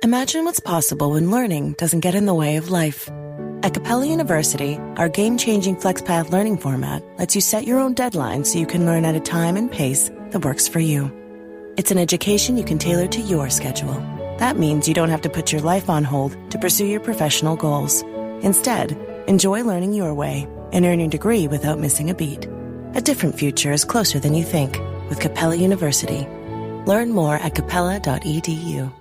Imagine what's possible when learning doesn't get in the way of life. At Capella University, our game-changing FlexPath learning format lets you set your own deadlines so you can learn at a time and pace that works for you. It's an education you can tailor to your schedule. That means you don't have to put your life on hold to pursue your professional goals. Instead, enjoy learning your way and earn your degree without missing a beat. A different future is closer than you think with Capella University. Learn more at capella.edu.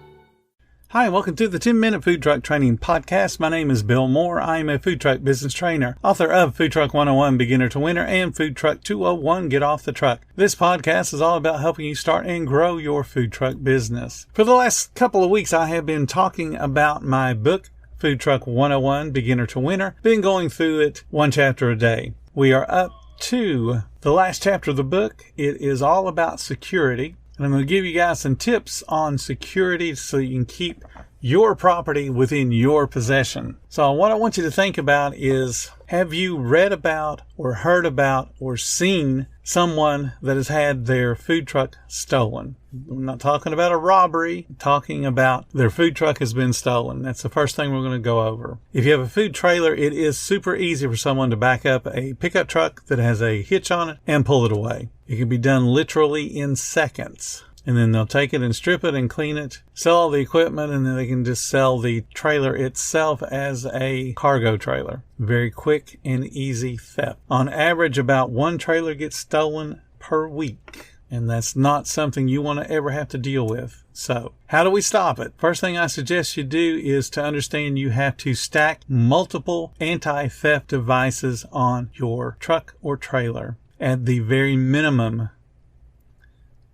Hi, and welcome to the 10-Minute Food Truck Training Podcast. My name is Bill Moore. I am a food truck business trainer, author of Food Truck 101, Beginner to Winner, and Food Truck 201, Get Off the Truck. This podcast is all about helping you start and grow your food truck business. For the last couple of weeks, I have been talking about my book, Food Truck 101, Beginner to Winner. Been going through it one chapter a day. We are up to the last chapter of the book. It is all about security. And I'm going to give you guys some tips on security so you can keep your property within your possession. So what I want you to think about is, have you read about or heard about or seen someone that has had their food truck stolen? I'm not talking about a robbery. I'm talking about their food truck has been stolen. That's the first thing we're going to go over. If you have a food trailer, it is super easy for someone to back up a pickup truck that has a hitch on it and pull it away. It can be done literally in seconds. And then they'll take it and strip it and clean it, sell all the equipment, and then they can just sell the trailer itself as a cargo trailer. Very quick and easy theft. On average, about one trailer gets stolen per week. And that's not something you want to ever have to deal with. So, how do we stop it? First thing I suggest you do is to understand you have to stack multiple anti-theft devices on your truck or trailer. At the very minimum,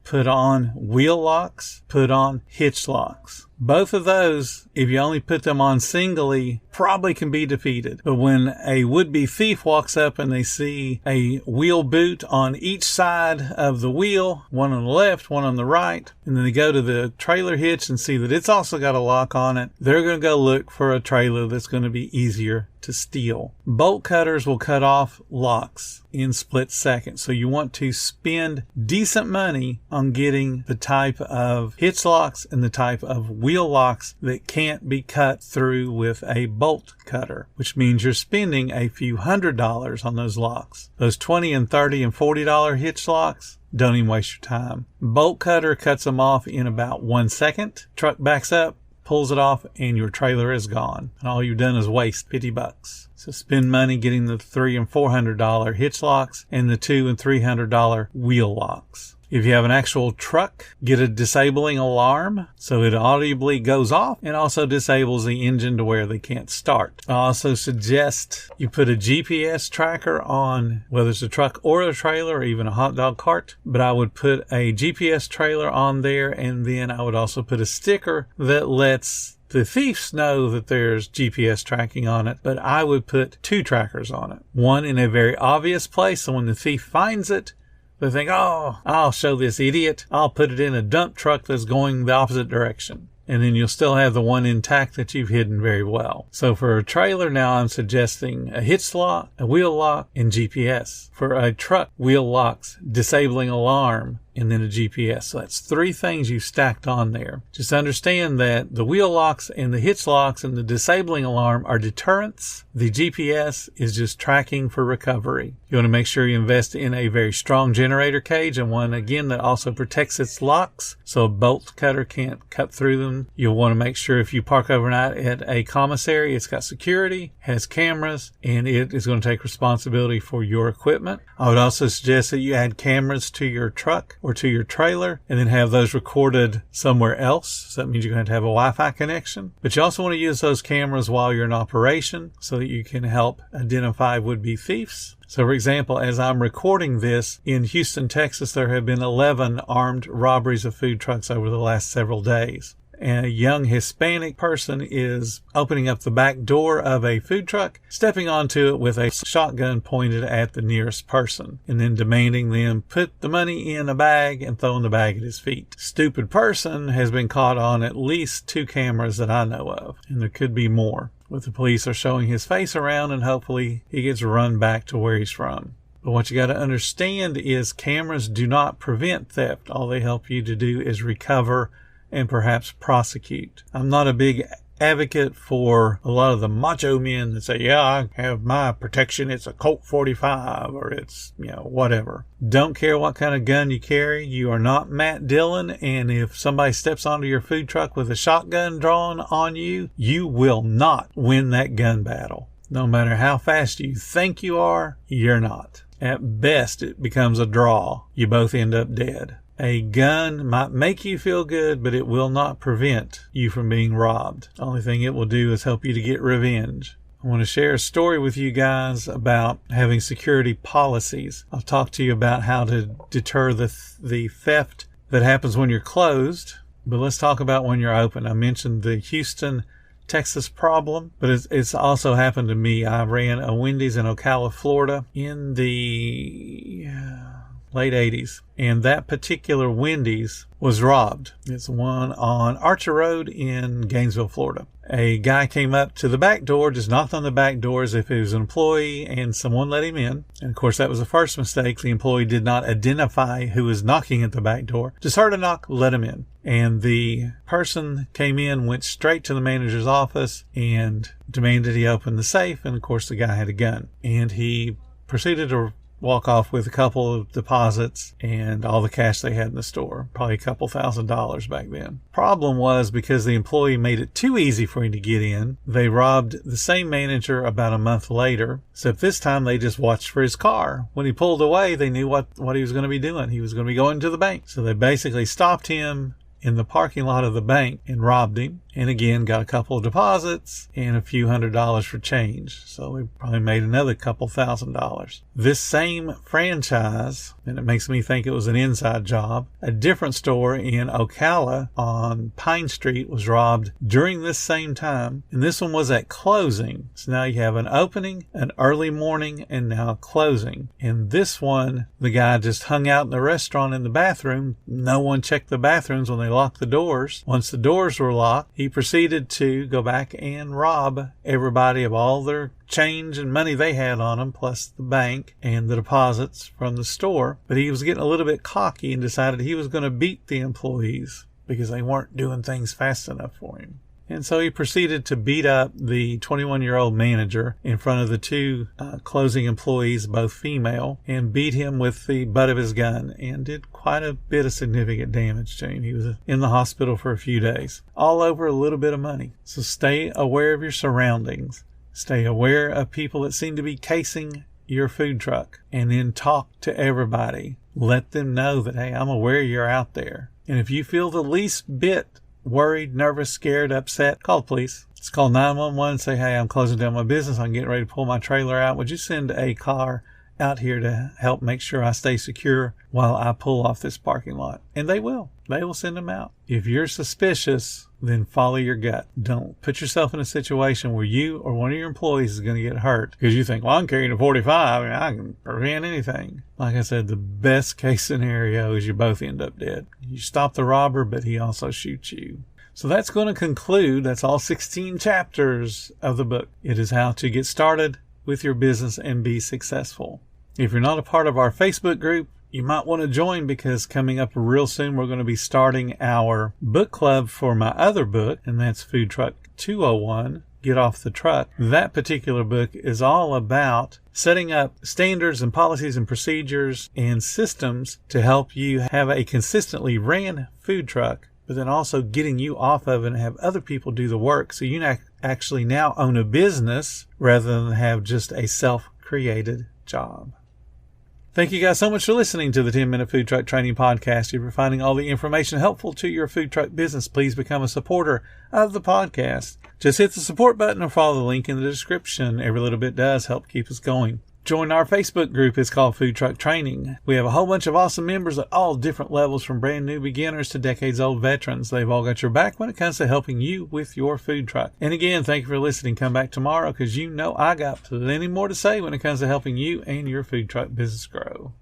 put on wheel locks, put on hitch locks. Both of those, if you only put them on singly, probably can be defeated. But when a would-be thief walks up and they see a wheel boot on each side of the wheel, one on the left, one on the right, and then they go to the trailer hitch and see that it's also got a lock on it, they're going to go look for a trailer that's going to be easier to steal. Bolt cutters will cut off locks in split seconds. So you want to spend decent money on getting the type of hitch locks and the type of wheel locks that can't be cut through with a bolt cutter, which means you're spending a few $100s on those locks. Those $20 and $30 and $40 hitch locks, don't even waste your time. Bolt cutter cuts them off in about 1 second. Truck backs up, pulls it off, and your trailer is gone. And all you've done is waste $50. So spend money getting the $300 and $400 hitch locks and the $200 and $300 wheel locks. If you have an actual truck, get a disabling alarm so it audibly goes off and also disables the engine to where they can't start. I also suggest you put a GPS tracker on whether it's a truck or a trailer or even a hot dog cart. But I would put a GPS trailer on there, and then I would also put a sticker that lets the thieves know that there's GPS tracking on it, but I would put 2 trackers on it. One in a very obvious place, so when the thief finds it, they think, oh, I'll show this idiot. I'll put it in a dump truck that's going the opposite direction. And then you'll still have the one intact that you've hidden very well. So for a trailer now, I'm suggesting a hitch lock, a wheel lock, and GPS. For a truck, wheel locks, disabling alarm, and then a GPS. So that's 3 things you stacked on there. Just understand that the wheel locks and the hitch locks and the disabling alarm are deterrents. The GPS is just tracking for recovery. You want to make sure you invest in a very strong generator cage, and one, again, that also protects its locks so a bolt cutter can't cut through them. You'll want to make sure if you park overnight at a commissary, it's got security, has cameras, and it is going to take responsibility for your equipment. I would also suggest that you add cameras to your truck or to your trailer and then have those recorded somewhere else. So that means you're going to have a Wi-Fi connection. But you also want to use those cameras while you're in operation so that you can help identify would-be thieves. So, for example, as I'm recording this, in Houston, Texas, there have been 11 armed robberies of food trucks over the last several days. And a young Hispanic person is opening up the back door of a food truck, stepping onto it with a shotgun pointed at the nearest person, and then demanding them put the money in a bag and throwing the bag at his feet. Stupid person has been caught on at least 2 cameras that I know of, and there could be more. With the police are showing his face around, and hopefully he gets run back to where he's from. But what you got to understand is cameras do not prevent theft. All they help you to do is recover and perhaps prosecute. I'm not a big advocate for a lot of the macho men that say, yeah, I have my protection. It's a Colt 45 or it's, whatever. Don't care what kind of gun you carry. You are not Matt Dillon. And if somebody steps onto your food truck with a shotgun drawn on you, you will not win that gun battle. No matter how fast you think you are, you're not. At best, it becomes a draw. You both end up dead. A gun might make you feel good, but it will not prevent you from being robbed. The only thing it will do is help you to get revenge. I want to share a story with you guys about having security policies. I'll talk to you about how to deter the theft that happens when you're closed, but let's talk about when you're open. I mentioned the Houston, Texas problem, but it's also happened to me. I ran a Wendy's in Ocala, Florida in the late 80s, and that particular Wendy's was robbed. It's one on Archer Road in Gainesville, Florida. A guy came up to the back door, just knocked on the back door as if he was an employee, and someone let him in. And of course, that was the first mistake. The employee did not identify who was knocking at the back door. Just heard a knock, let him in. And the person came in, went straight to the manager's office and demanded he open the safe. And of course, the guy had a gun. And he proceeded to walk off with a couple of deposits and all the cash they had in the store, probably a couple $1,000s back then. Problem was, because the employee made it too easy for him to get in, they robbed the same manager about a month later, except this time they just watched for his car. When he pulled away, they knew what he was going to be doing. He was going to be going to the bank. So they basically stopped him in the parking lot of the bank and robbed him, and again got a couple of deposits and a few $100s for change. So we probably made another couple $1,000s. This same franchise, and it makes me think it was an inside job, a different store in Ocala on Pine Street was robbed during this same time, and this one was at closing. So now you have an opening, an early morning, and now a closing. And this one, the guy just hung out in the restaurant in the bathroom. No one checked the bathrooms when they locked the doors. Once the doors were locked, he proceeded to go back and rob everybody of all their change and money they had on them, plus the bank and the deposits from the store. But he was getting a little bit cocky and decided he was going to beat the employees because they weren't doing things fast enough for him. And so he proceeded to beat up the 21-year-old manager in front of the two closing employees, both female, and beat him with the butt of his gun and did quite a bit of significant damage to him. He was in the hospital for a few days, all over a little bit of money. So stay aware of your surroundings. Stay aware of people that seem to be casing your food truck, and then talk to everybody. Let them know that, hey, I'm aware you're out there. And if you feel the least bit worried, nervous, scared, upset, call the police. Just call 911 and say, hey, I'm closing down my business. I'm getting ready to pull my trailer out. Would you send a car out here to help make sure I stay secure while I pull off this parking lot? And they will. They will send them out. If you're suspicious, then follow your gut. Don't put yourself in a situation where you or one of your employees is going to get hurt because you think, well, I'm carrying a 45 and I can prevent anything. Like I said, the best case scenario is you both end up dead. You stop the robber, but he also shoots you. So that's going to conclude. That's all 16 chapters of the book. It is how to get started with your business and be successful. If you're not a part of our Facebook group, you might want to join, because coming up real soon, we're going to be starting our book club for my other book, and that's Food Truck 201, Get Off the Truck. That particular book is all about setting up standards and policies and procedures and systems to help you have a consistently ran food truck, but then also getting you off of it and have other people do the work, so you actually now own a business rather than have just a self-created job. Thank you guys so much for listening to the 10-Minute Food Truck Training Podcast. If you're finding all the information helpful to your food truck business, please become a supporter of the podcast. Just hit the support button or follow the link in the description. Every little bit does help keep us going. Join our Facebook group. It's called Food Truck Training. We have a whole bunch of awesome members at all different levels, from brand new beginners to decades-old veterans. They've all got your back when it comes to helping you with your food truck. And again, thank you for listening. Come back tomorrow, because you know I got plenty more to say when it comes to helping you and your food truck business grow.